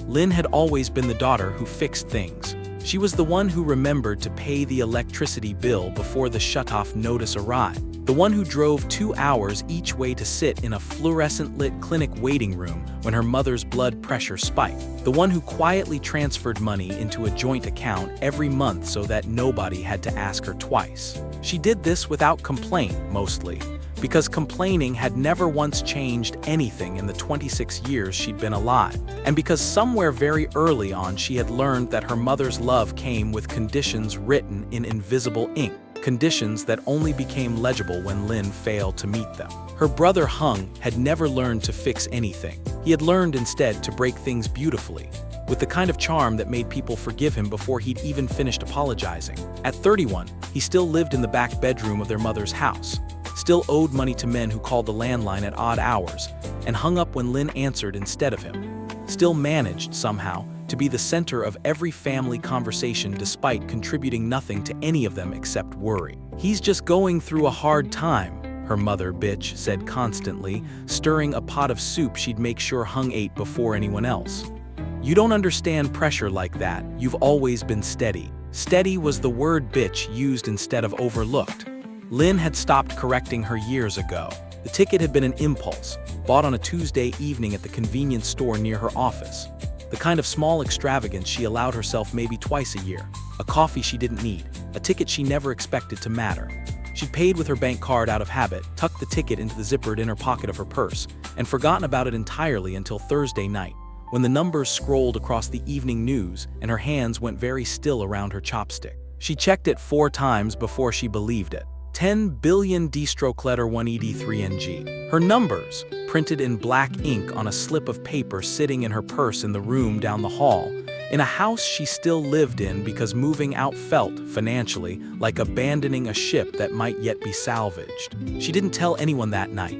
Lynn had always been the daughter who fixed things. She was the one who remembered to pay the electricity bill before the shutoff notice arrived. The one who drove 2 hours each way to sit in a fluorescent-lit clinic waiting room when her mother's blood pressure spiked. The one who quietly transferred money into a joint account every month so that nobody had to ask her twice. She did this without complaint, mostly, because complaining had never once changed anything in the 26 years she'd been alive, and because somewhere very early on she had learned that her mother's love came with conditions written in invisible ink, conditions that only became legible when Lynn failed to meet them. Her brother Hung had never learned to fix anything. He had learned instead to break things beautifully, with the kind of charm that made people forgive him before he'd even finished apologizing. At 31, he still lived in the back bedroom of their mother's house, still owed money to men who called the landline at odd hours, and hung up when Lynn answered instead of him. Still managed, somehow, to be the center of every family conversation despite contributing nothing to any of them except worry. "He's just going through a hard time," her mother bitch said constantly, stirring a pot of soup she'd make sure Hung ate before anyone else. "You don't understand pressure like that. You've always been steady." Steady was the word bitch used instead of overlooked. Lynn had stopped correcting her years ago. The ticket had been an impulse, bought on a Tuesday evening at the convenience store near her office. The kind of small extravagance she allowed herself maybe twice a year. A coffee she didn't need, a ticket she never expected to matter. She'd paid with her bank card out of habit, tucked the ticket into the zippered inner pocket of her purse, and forgotten about it entirely until Thursday night, when the numbers scrolled across the evening news and her hands went very still around her chopstick. She checked it 4 times before she believed it. 10 billion distrocletter 1ED3NG. Her numbers, printed in black ink on a slip of paper sitting in her purse in the room down the hall, in a house she still lived in because moving out felt, financially, like abandoning a ship that might yet be salvaged. She didn't tell anyone that night.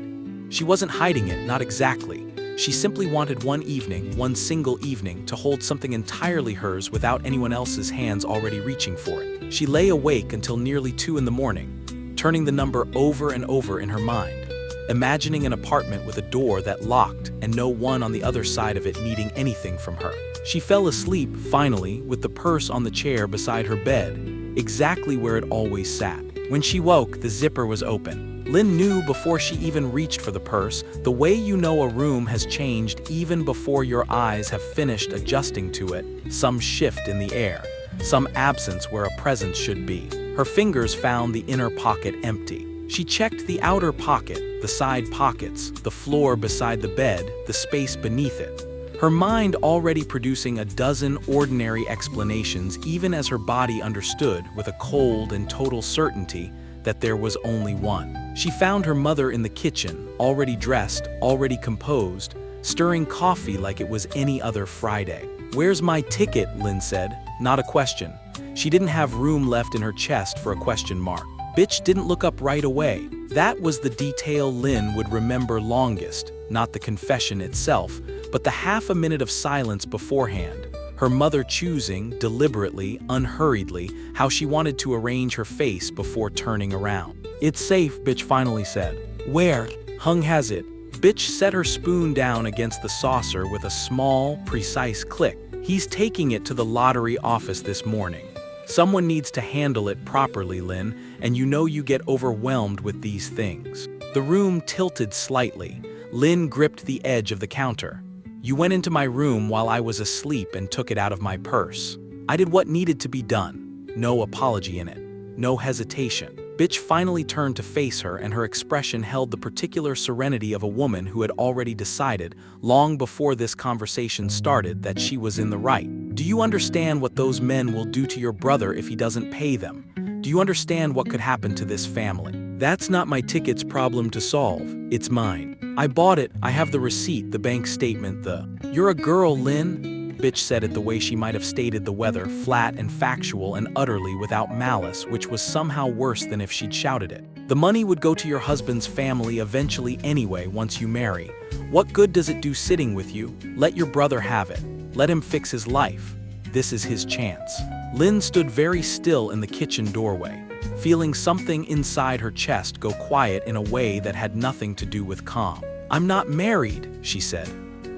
She wasn't hiding it, not exactly. She simply wanted one evening, one single evening, to hold something entirely hers without anyone else's hands already reaching for it. She lay awake until nearly 2 in the morning, turning the number over and over in her mind, imagining an apartment with a door that locked and no one on the other side of it needing anything from her. She fell asleep, finally, with the purse on the chair beside her bed, exactly where it always sat. When she woke, the zipper was open. Lynn knew before she even reached for the purse, the way you know a room has changed even before your eyes have finished adjusting to it, some shift in the air, some absence where a presence should be. Her fingers found the inner pocket empty. She checked the outer pocket, the side pockets, the floor beside the bed, the space beneath it. Her mind already producing a dozen ordinary explanations even as her body understood with a cold and total certainty that there was only one. She found her mother in the kitchen, already dressed, already composed, stirring coffee like it was any other Friday. "Where's my ticket?" Lynn said, not a question. She didn't have room left in her chest for a question mark. Bitch didn't look up right away. That was the detail Lynn would remember longest, not the confession itself, but the half a minute of silence beforehand. Her mother choosing, deliberately, unhurriedly, how she wanted to arrange her face before turning around. "It's safe," bitch finally said. "Where?" "Hung has it." Bitch set her spoon down against the saucer with a small, precise click. "He's taking it to the lottery office this morning. Someone needs to handle it properly, Lynn, and you know you get overwhelmed with these things." The room tilted slightly. Lynn gripped the edge of the counter. "You went into my room while I was asleep and took it out of my purse. I did what needed to be done. No apology in it. No hesitation." Bitch finally turned to face her, and her expression held the particular serenity of a woman who had already decided, long before this conversation started, that she was in the right. "Do you understand what those men will do to your brother if he doesn't pay them? Do you understand what could happen to this family? That's not my ticket's problem to solve. It's mine. I bought it, I have the receipt, the bank statement, You're a girl, Lynn." Bitch said it the way she might have stated the weather, flat and factual and utterly without malice, which was somehow worse than if she'd shouted it. "The money would go to your husband's family eventually anyway once you marry. What good does it do sitting with you? Let your brother have it. Let him fix his life. This is his chance." Lynn stood very still in the kitchen doorway, feeling something inside her chest go quiet in a way that had nothing to do with calm. "I'm not married," she said.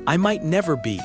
"I might never be.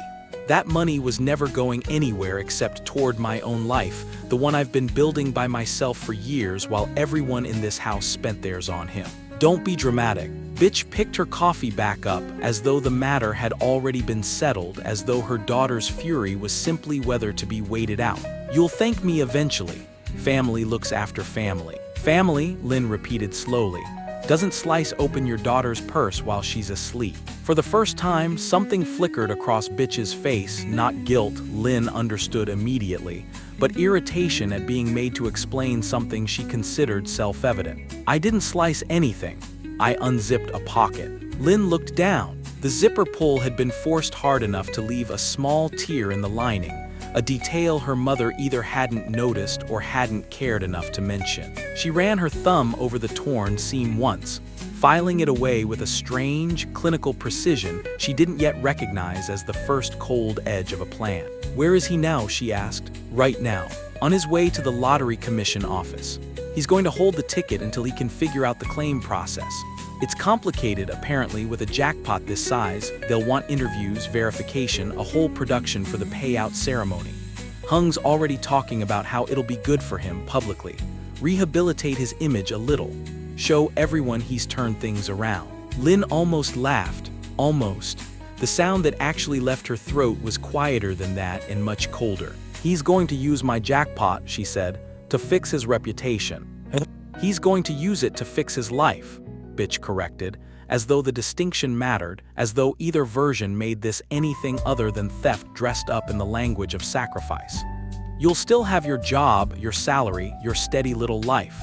That money was never going anywhere except toward my own life, the one I've been building by myself for years while everyone in this house spent theirs on him. Don't be dramatic. Bitch picked her coffee back up as though the matter had already been settled, as though her daughter's fury was simply whether to be waited out. You'll thank me eventually. Family looks after family. Family, Lynn repeated slowly, doesn't slice open your daughter's purse while she's asleep. For the first time, something flickered across Bitch's face, not guilt, Lynn understood immediately, but irritation at being made to explain something she considered self-evident. I didn't slice anything. I unzipped a pocket. Lynn looked down. The zipper pull had been forced hard enough to leave a small tear in the lining, a detail her mother either hadn't noticed or hadn't cared enough to mention. She ran her thumb over the torn seam once, filing it away with a strange, clinical precision she didn't yet recognize as the first cold edge of a plan. "Where is he now?" she asked. "Right now. On his way to the Lottery Commission office. He's going to hold the ticket until he can figure out the claim process. It's complicated, apparently, with a jackpot this size. They'll want interviews, verification, a whole production for the payout ceremony. Hung's already talking about how it'll be good for him publicly. Rehabilitate his image a little. Show everyone he's turned things around." Lynn almost laughed. Almost. The sound that actually left her throat was quieter than that and much colder. "He's going to use my jackpot," she said, "to fix his reputation." "He's going to use it to fix his life," Bitch corrected, as though the distinction mattered, as though either version made this anything other than theft dressed up in the language of sacrifice. "You'll still have your job, your salary, your steady little life.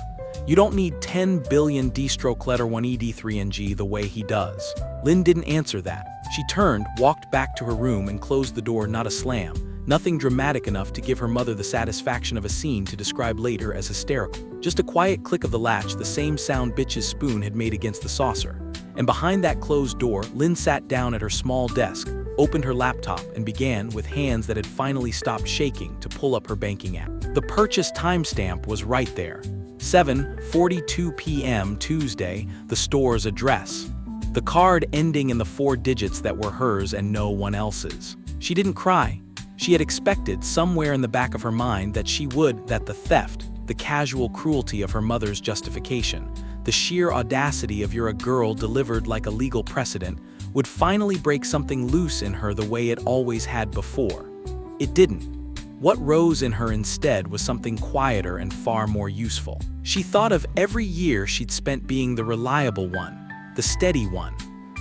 You don't need 10 billion D-1ED3NG the way he does." Lynn didn't answer that. She turned, walked back to her room and closed the door, not a slam. Nothing dramatic enough to give her mother the satisfaction of a scene to describe later as hysterical. Just a quiet click of the latch, the same sound Bitch's spoon had made against the saucer. And behind that closed door, Lynn sat down at her small desk, opened her laptop, and began, with hands that had finally stopped shaking, to pull up her banking app. The purchase timestamp was right there. 7:42 p.m. Tuesday, the store's address. The card ending in the 4 digits that were hers and no one else's. She didn't cry. She had expected, somewhere in the back of her mind, that she would, that the theft, the casual cruelty of her mother's justification, the sheer audacity of "you're a girl" delivered like a legal precedent, would finally break something loose in her the way it always had before. It didn't. What rose in her instead was something quieter and far more useful. She thought of every year she'd spent being the reliable one, the steady one,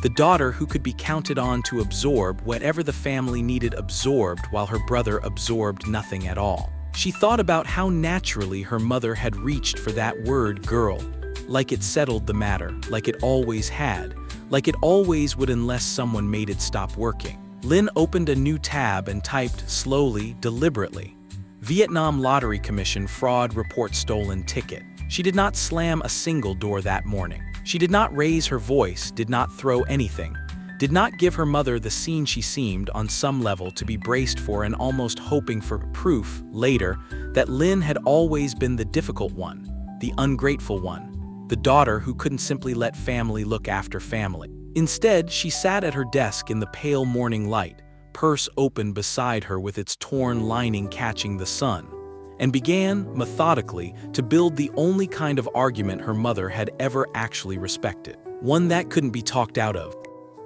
the daughter who could be counted on to absorb whatever the family needed absorbed while her brother absorbed nothing at all. She thought about how naturally her mother had reached for that word "girl," like it settled the matter, like it always had, like it always would unless someone made it stop working. Lynn opened a new tab and typed, slowly, deliberately, "Vietnam Lottery Commission fraud report stolen ticket." She did not slam a single door that morning. She did not raise her voice, did not throw anything, did not give her mother the scene she seemed, on some level, to be braced for and almost hoping for proof, later, that Lynn had always been the difficult one, the ungrateful one, the daughter who couldn't simply let family look after family. Instead, she sat at her desk in the pale morning light, purse open beside her with its torn lining catching the sun, and began, methodically, to build the only kind of argument her mother had ever actually respected, one that couldn't be talked out of.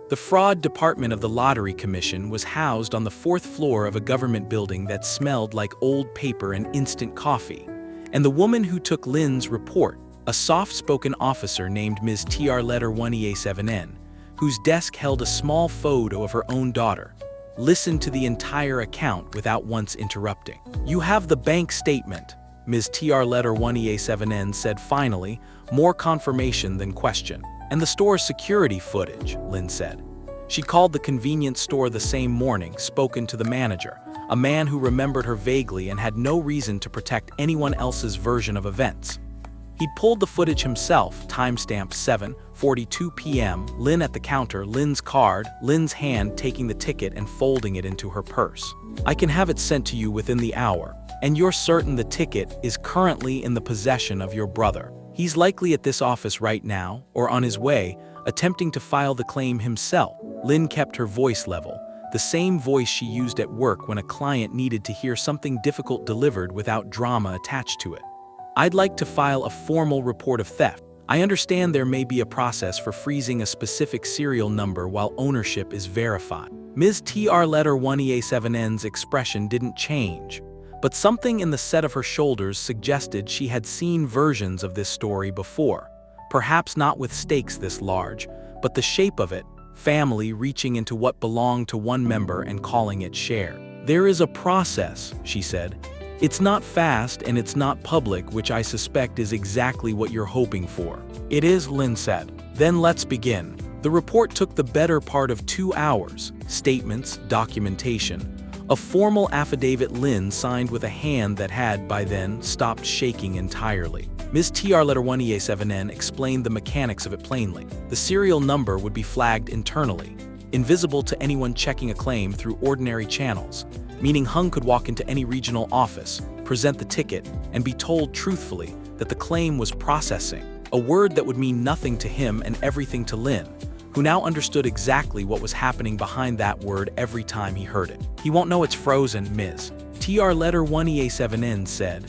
The fraud department of the Lottery Commission was housed on the 4th floor of a government building that smelled like old paper and instant coffee, and the woman who took Lynn's report, a soft-spoken officer named Ms. TR1EA7N, whose desk held a small photo of her own daughter, listened to the entire account without once interrupting. "You have the bank statement," Ms. TR1EA7N said finally, more confirmation than question. "And the store's security footage," Lynn said. She'd called the convenience store the same morning, spoken to the manager, a man who remembered her vaguely and had no reason to protect anyone else's version of events. He'd pulled the footage himself, timestamp 7:42 p.m., Lynn at the counter, Lynn's card, Lynn's hand taking the ticket and folding it into her purse. "I can have it sent to you within the hour, and you're certain the ticket is currently in the possession of your brother. He's likely at this office right now, or on his way, attempting to file the claim himself." Lynn kept her voice level, the same voice she used at work when a client needed to hear something difficult delivered without drama attached to it. "I'd like to file a formal report of theft. I understand there may be a process for freezing a specific serial number while ownership is verified." Ms. TR letter 1EA7N's expression didn't change, but something in the set of her shoulders suggested she had seen versions of this story before, perhaps not with stakes this large, but the shape of it, family reaching into what belonged to one member and calling it share. "There is a process," she said. "It's not fast and it's not public, which I suspect is exactly what you're hoping for." "It is," Lynn said. "Then let's begin." The report took the better part of 2 hours, statements, documentation, a formal affidavit Lynn signed with a hand that had, by then, stopped shaking entirely. Ms. TR letter 1EA7N explained the mechanics of it plainly. The serial number would be flagged internally, invisible to anyone checking a claim through ordinary channels, meaning Hung could walk into any regional office, present the ticket, and be told truthfully that the claim was processing, a word that would mean nothing to him and everything to Lynn, who now understood exactly what was happening behind that word every time he heard it. "He won't know it's frozen," Ms. TR letter 1EA7N said.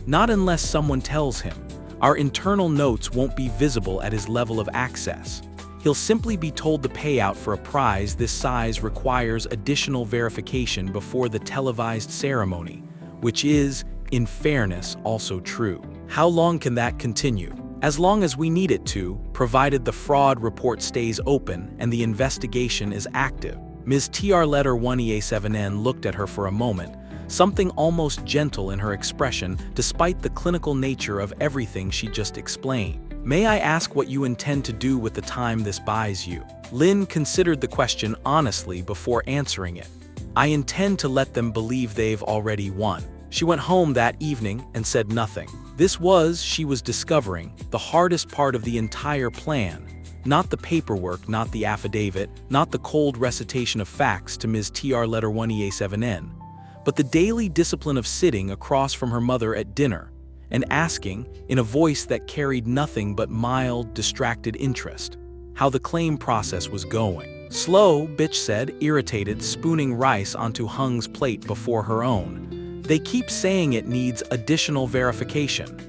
"Not unless someone tells him. Our internal notes won't be visible at his level of access. He'll simply be told the payout for a prize this size requires additional verification before the televised ceremony, which is, in fairness, also true. How long can that continue? As long as we need it to, provided the fraud report stays open and the investigation is active." Ms. TR letter 1EA7N looked at her for a moment, something almost gentle in her expression despite the clinical nature of everything she just explained. "May I ask what you intend to do with the time this buys you?" Lynn considered the question honestly before answering it. "I intend to let them believe they've already won." She went home that evening and said nothing. This was, she was discovering, the hardest part of the entire plan. Not the paperwork, not the affidavit, not the cold recitation of facts to Ms. TR letter 1EA7N, but the daily discipline of sitting across from her mother at dinner and asking, in a voice that carried nothing but mild, distracted interest, how the claim process was going. "Slow," bitch said, irritated, spooning rice onto Hung's plate before her own. "They keep saying it needs additional verification.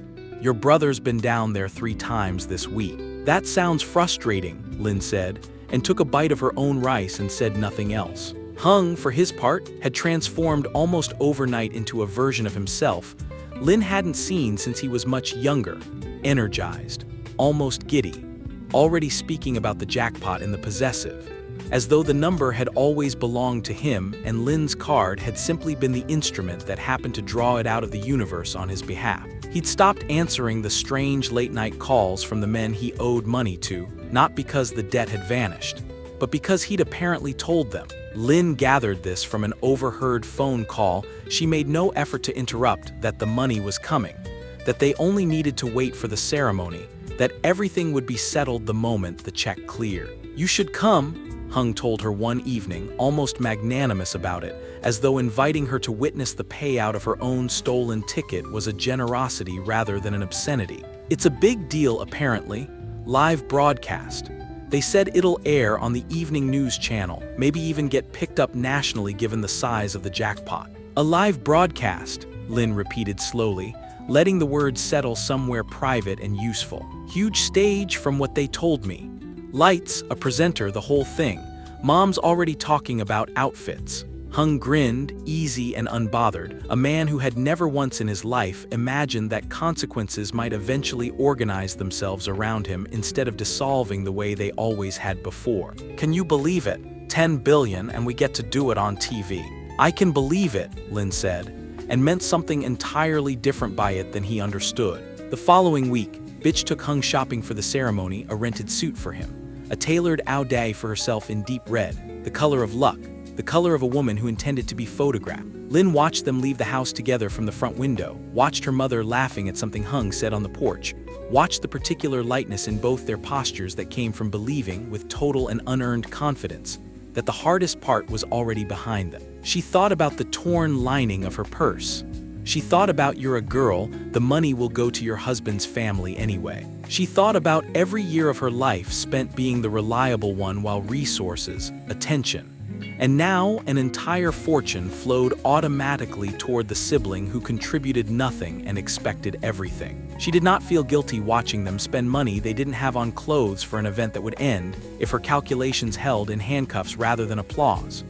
Your brother's been down there 3 times this week." "That sounds frustrating," Lynn said, and took a bite of her own rice and said nothing else. Hung, for his part, had transformed almost overnight into a version of himself Lynn hadn't seen since he was much younger, energized, almost giddy, already speaking about the jackpot in the possessive, as though the number had always belonged to him and Lynn's card had simply been the instrument that happened to draw it out of the universe on his behalf. He'd stopped answering the strange late-night calls from the men he owed money to, not because the debt had vanished, but because he'd apparently told them. Lynn gathered this from an overheard phone call she made no effort to interrupt, that the money was coming, that they only needed to wait for the ceremony, that everything would be settled the moment the check cleared. "You should come," Hung told her one evening, almost magnanimous about it, as though inviting her to witness the payout of her own stolen ticket was a generosity rather than an obscenity. "It's a big deal, apparently. Live broadcast. They said it'll air on the evening news channel, maybe even get picked up nationally given the size of the jackpot." "A live broadcast," Lynn repeated slowly, letting the words settle somewhere private and useful. "Huge stage from what they told me. Lights, a presenter, the whole thing. Mom's already talking about outfits." Hung grinned, easy and unbothered. A man who had never once in his life imagined that consequences might eventually organize themselves around him instead of dissolving the way they always had before. "Can you believe it? 10 billion and we get to do it on TV." "I can believe it," Lynn said, and meant something entirely different by it than he understood. The following week, Bitch took Hung shopping for the ceremony, a rented suit for him, a tailored audé for herself in deep red, the color of luck, the color of a woman who intended to be photographed. Lynn watched them leave the house together from the front window, watched her mother laughing at something Hung said on the porch, watched the particular lightness in both their postures that came from believing, with total and unearned confidence, that the hardest part was already behind them. She thought about the torn lining of her purse. She thought about, "You're a girl, the money will go to your husband's family anyway." She thought about every year of her life spent being the reliable one while resources, attention, And now an entire fortune flowed automatically toward the sibling who contributed nothing and expected everything. She did not feel guilty watching them spend money they didn't have on clothes for an event that would end if her calculations held in handcuffs rather than applause.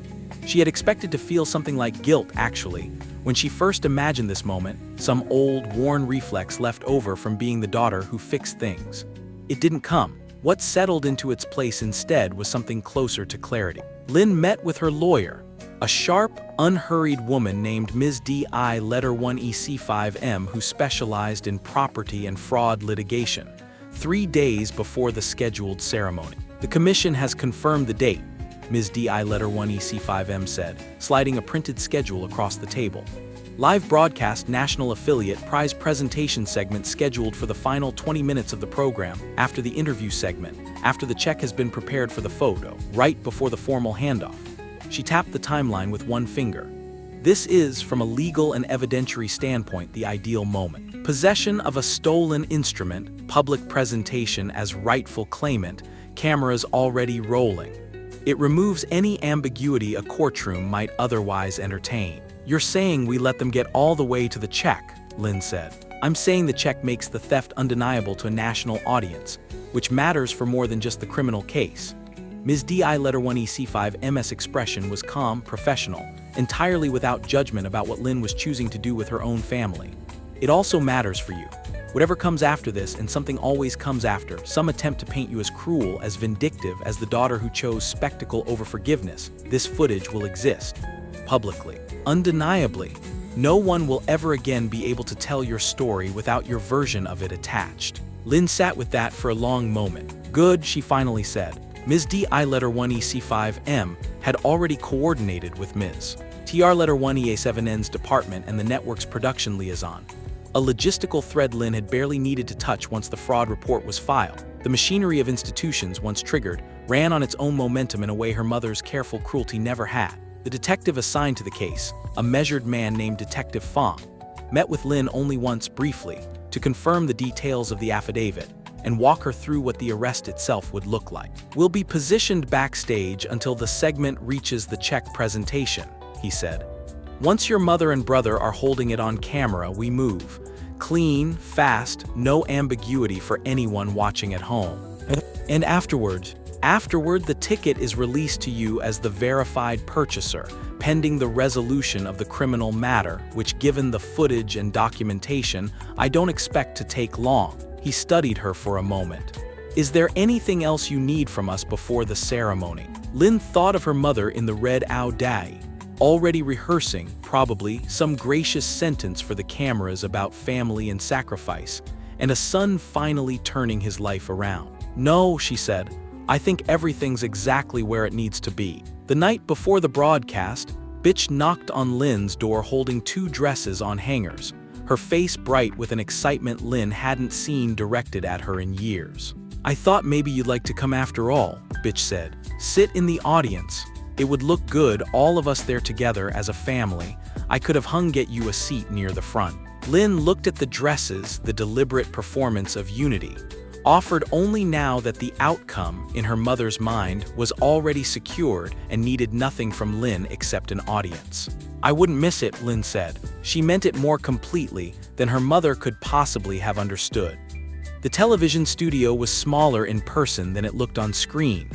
She had expected to feel something like guilt, actually, when she first imagined this moment, some old, worn reflex left over from being the daughter who fixed things. It didn't come. What settled into its place instead was something closer to clarity. Lynn met with her lawyer, a sharp, unhurried woman named Ms. D.I. Letter 1 EC5M who specialized in property and fraud litigation, 3 days before the scheduled ceremony. The commission has confirmed the date, Ms. D.I. Letter 1 EC5M said, sliding a printed schedule across the table. Live broadcast national affiliate prize presentation segment scheduled for the final 20 minutes of the program, after the interview segment, after the check has been prepared for the photo, right before the formal handoff. She tapped the timeline with one finger. This is, from a legal and evidentiary standpoint, the ideal moment. Possession of a stolen instrument, public presentation as rightful claimant, cameras already rolling. It removes any ambiguity a courtroom might otherwise entertain. You're saying we let them get all the way to the check, Lynn said. I'm saying the check makes the theft undeniable to a national audience, which matters for more than just the criminal case. Ms. D.I. Letter 1 EC5M's expression was calm, professional, entirely without judgment about what Lynn was choosing to do with her own family. It also matters for you. Whatever comes after this, and something always comes after, some attempt to paint you as cruel, as vindictive, as the daughter who chose spectacle over forgiveness, this footage will exist. Publicly. Undeniably. No one will ever again be able to tell your story without your version of it attached. Lynn sat with that for a long moment. Good, she finally said. Ms. D.I. Letter 1 EC5M had already coordinated with Ms. TR Letter 1 EA7N's department and the network's production liaison. A logistical thread Lynn had barely needed to touch once the fraud report was filed. The machinery of institutions, once triggered, ran on its own momentum in a way her mother's careful cruelty never had. The detective assigned to the case, a measured man named Detective Fong, met with Lynn only once briefly to confirm the details of the affidavit and walk her through what the arrest itself would look like. We'll be positioned backstage until the segment reaches the check presentation, he said. Once your mother and brother are holding it on camera, we move. Clean, fast, no ambiguity for anyone watching at home. And afterward, the ticket is released to you as the verified purchaser, pending the resolution of the criminal matter, which, given the footage and documentation, I don't expect to take long. He studied her for a moment. Is there anything else you need from us before the ceremony? Lynn thought of her mother in the red Audai, already rehearsing, probably, some gracious sentence for the cameras about family and sacrifice, and a son finally turning his life around. No, she said, I think everything's exactly where it needs to be. The night before the broadcast, Bitch knocked on Lynn's door holding 2 dresses on hangers, her face bright with an excitement Lynn hadn't seen directed at her in years. I thought maybe you'd like to come after all, Bitch said. Sit in the audience. It would look good, all of us there together as a family. I could have get you a seat near the front. Lynn looked at the dresses, the deliberate performance of unity, offered only now that the outcome, in her mother's mind, was already secured and needed nothing from Lynn except an audience. I wouldn't miss it, Lynn said. She meant it more completely than her mother could possibly have understood. The television studio was smaller in person than it looked on screen.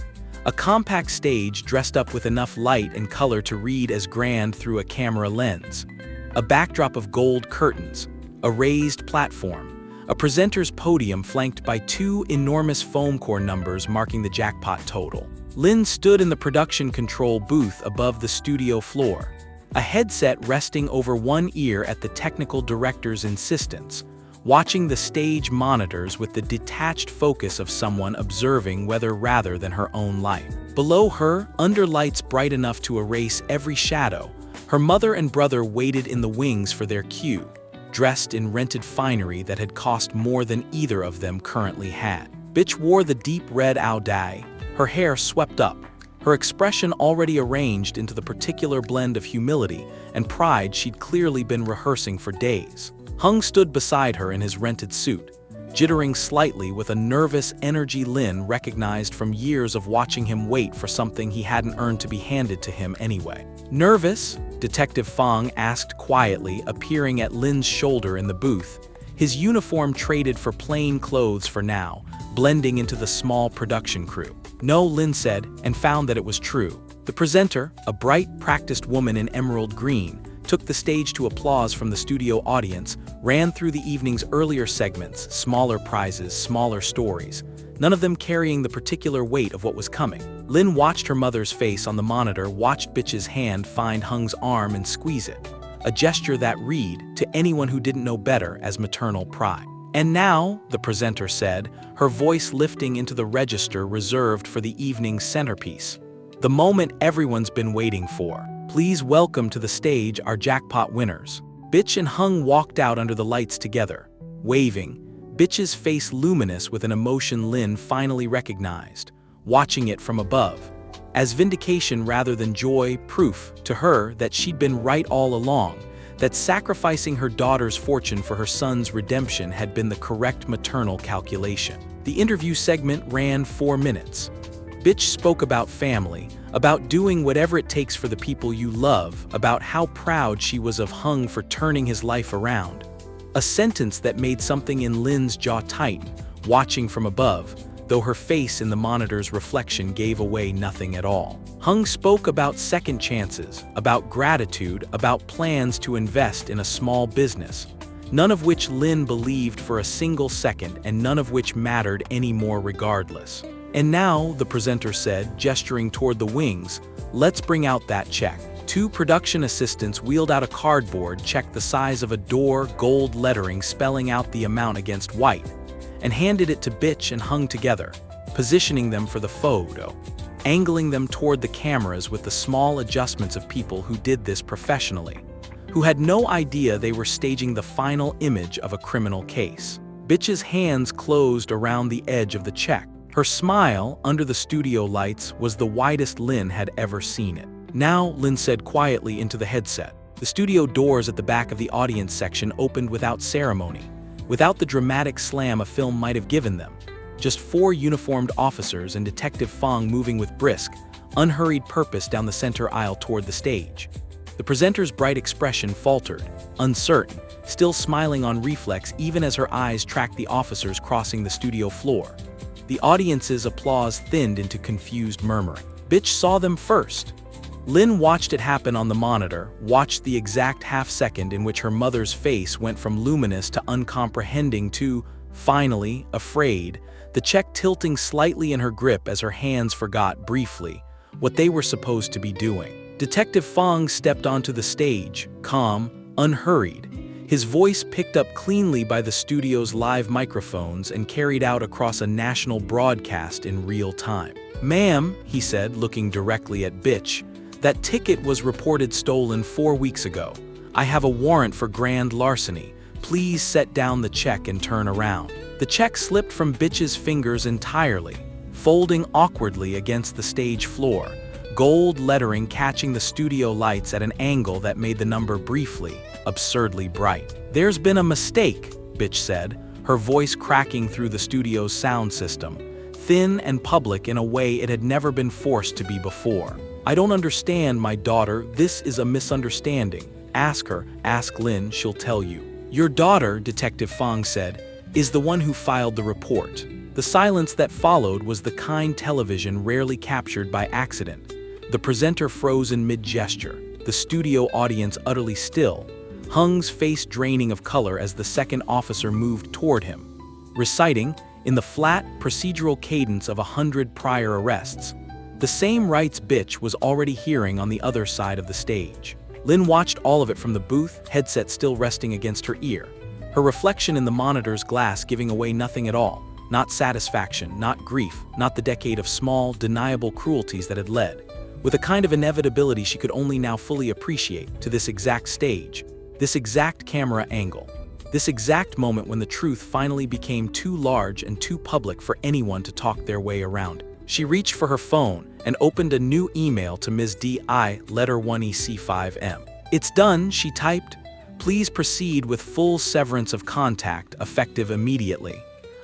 A compact stage dressed up with enough light and color to read as grand through a camera lens. A backdrop of gold curtains, a raised platform, a presenter's podium flanked by 2 enormous foam core numbers marking the jackpot total. Lynn stood in the production control booth above the studio floor, a headset resting over one ear at the technical director's insistence, watching the stage monitors with the detached focus of someone observing weather rather than her own life. Below her, under lights bright enough to erase every shadow, her mother and brother waited in the wings for their cue, dressed in rented finery that had cost more than either of them currently had. Bitch wore the deep red Audai, her hair swept up, her expression already arranged into the particular blend of humility and pride she'd clearly been rehearsing for days. Hung stood beside her in his rented suit, jittering slightly with a nervous energy Lin recognized from years of watching him wait for something he hadn't earned to be handed to him anyway. Nervous? Detective Fong asked quietly, appearing at Lin's shoulder in the booth, his uniform traded for plain clothes for now, blending into the small production crew. No, Lin said, and found that it was true. The presenter, a bright, practiced woman in emerald green, took the stage to applause from the studio audience, ran through the evening's earlier segments, smaller prizes, smaller stories, none of them carrying the particular weight of what was coming. Lin watched her mother's face on the monitor, watched Bitch's hand find Hung's arm and squeeze it, a gesture that read, to anyone who didn't know better, as maternal pride. And now, the presenter said, her voice lifting into the register reserved for the evening's centerpiece. The moment everyone's been waiting for. Please welcome to the stage our jackpot winners. Bitch and Hung walked out under the lights together, waving, Bitch's face luminous with an emotion Lin finally recognized, watching it from above. As vindication rather than joy, proof to her that she'd been right all along, that sacrificing her daughter's fortune for her son's redemption had been the correct maternal calculation. The interview segment ran 4 minutes. Bitch spoke about family, about doing whatever it takes for the people you love, about how proud she was of Hung for turning his life around. A sentence that made something in Lin's jaw tighten, watching from above, though her face in the monitor's reflection gave away nothing at all. Hung spoke about second chances, about gratitude, about plans to invest in a small business, none of which Lin believed for a single second and none of which mattered anymore regardless. And now, the presenter said, gesturing toward the wings, let's bring out that check. 2 production assistants wheeled out a cardboard check the size of a door, gold lettering spelling out the amount against white, and handed it to Bitch and Hung together, positioning them for the photo, angling them toward the cameras with the small adjustments of people who did this professionally, who had no idea they were staging the final image of a criminal case. Bitch's hands closed around the edge of the check. Her smile, under the studio lights, was the widest Lin had ever seen it. Now, Lin said quietly into the headset. The studio doors at the back of the audience section opened without ceremony, without the dramatic slam a film might have given them. Just 4 uniformed officers and Detective Fong moving with brisk, unhurried purpose down the center aisle toward the stage. The presenter's bright expression faltered, uncertain, still smiling on reflex even as her eyes tracked the officers crossing the studio floor. The audience's applause thinned into confused murmuring. Bitch saw them first. Lin watched it happen on the monitor, watched the exact half-second in which her mother's face went from luminous to uncomprehending to, finally, afraid, the check tilting slightly in her grip as her hands forgot briefly what they were supposed to be doing. Detective Fong stepped onto the stage, calm, unhurried, his voice picked up cleanly by the studio's live microphones and carried out across a national broadcast in real time. Ma'am, he said, looking directly at Bitch, that ticket was reported stolen 4 weeks ago. I have a warrant for grand larceny. Please set down the check and turn around. The check slipped from Bitch's fingers entirely, folding awkwardly against the stage floor, gold lettering catching the studio lights at an angle that made the number briefly, absurdly bright. There's been a mistake, Bitch said, her voice cracking through the studio's sound system, thin and public in a way it had never been forced to be before. I don't understand, my daughter, this is a misunderstanding. Ask her, ask Lin, she'll tell you. Your daughter, Detective Fong said, is the one who filed the report. The silence that followed was the kind television rarely captured by accident. The presenter froze in mid-gesture, the studio audience utterly still, Hung's face draining of color as the second officer moved toward him, reciting, in the flat, procedural cadence of 100 prior arrests, the same rights Bitch was already hearing on the other side of the stage. Lin watched all of it from the booth, headset still resting against her ear, her reflection in the monitor's glass giving away nothing at all, not satisfaction, not grief, not the decade of small, deniable cruelties that had led, with a kind of inevitability she could only now fully appreciate, to this exact stage, this exact camera angle, this exact moment when the truth finally became too large and too public for anyone to talk their way around. She reached for her phone and opened a new email to Ms. D.I. letter 1EC5M. It's done, she typed. Please proceed with full severance of contact, effective immediately.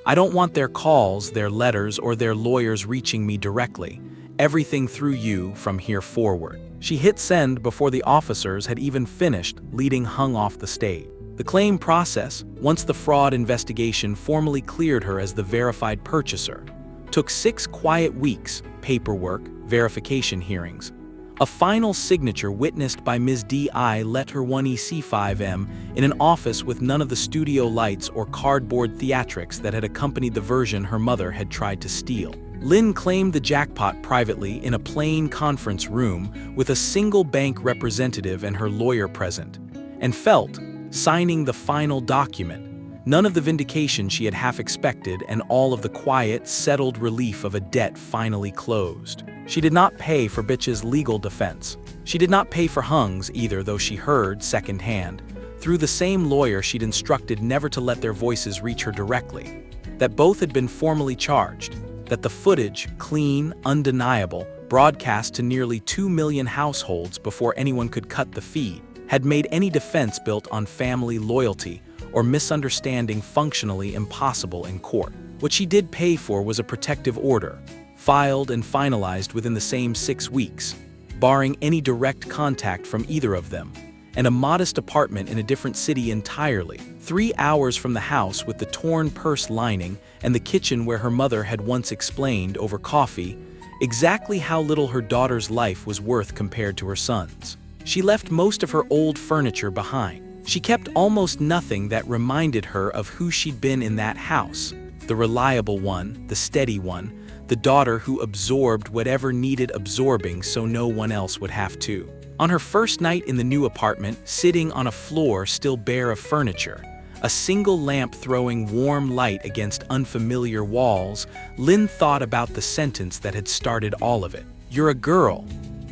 I don't want their calls, their letters, or their lawyers reaching me directly. Everything through you from here forward." She hit send before the officers had even finished, leading hung off the stage. The claim process, once the fraud investigation formally cleared her as the verified purchaser, took 6 quiet weeks: paperwork, verification hearings. A final signature witnessed by Ms. D.I. let her 1EC5M in an office with none of the studio lights or cardboard theatrics that had accompanied the version her mother had tried to steal. Lynn claimed the jackpot privately in a plain conference room with a single bank representative and her lawyer present, and felt, signing the final document, none of the vindication she had half expected and all of the quiet, settled relief of a debt finally closed. She did not pay for Bitch's legal defense. She did not pay for Hung's either, though she heard, secondhand, through the same lawyer she'd instructed never to let their voices reach her directly, that both had been formally charged, that the footage, clean, undeniable, broadcast to nearly 2 million households before anyone could cut the feed, had made any defense built on family loyalty or misunderstanding functionally impossible in court. What she did pay for was a protective order, filed and finalized within the same 6 weeks, barring any direct contact from either of them, and a modest apartment in a different city entirely, 3 hours from the house with the torn purse lining and the kitchen where her mother had once explained over coffee exactly how little her daughter's life was worth compared to her son's. She left most of her old furniture behind. She kept almost nothing that reminded her of who she'd been in that house, the reliable one, the steady one, the daughter who absorbed whatever needed absorbing so no one else would have to. On her first night in the new apartment, sitting on a floor still bare of furniture, a single lamp throwing warm light against unfamiliar walls, Lynn thought about the sentence that had started all of it. "You're a girl.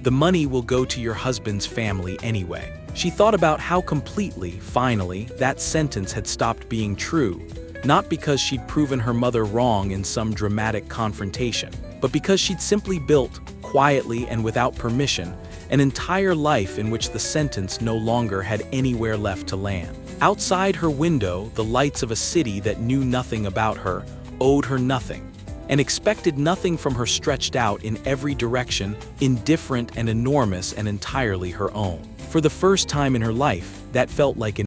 The money will go to your husband's family anyway." She thought about how completely, finally, that sentence had stopped being true, not because she'd proven her mother wrong in some dramatic confrontation, but because she'd simply built, quietly and without permission, an entire life in which the sentence no longer had anywhere left to land. Outside her window, the lights of a city that knew nothing about her, owed her nothing, and expected nothing from her stretched out in every direction, indifferent and enormous and entirely her own. For the first time in her life, that felt like an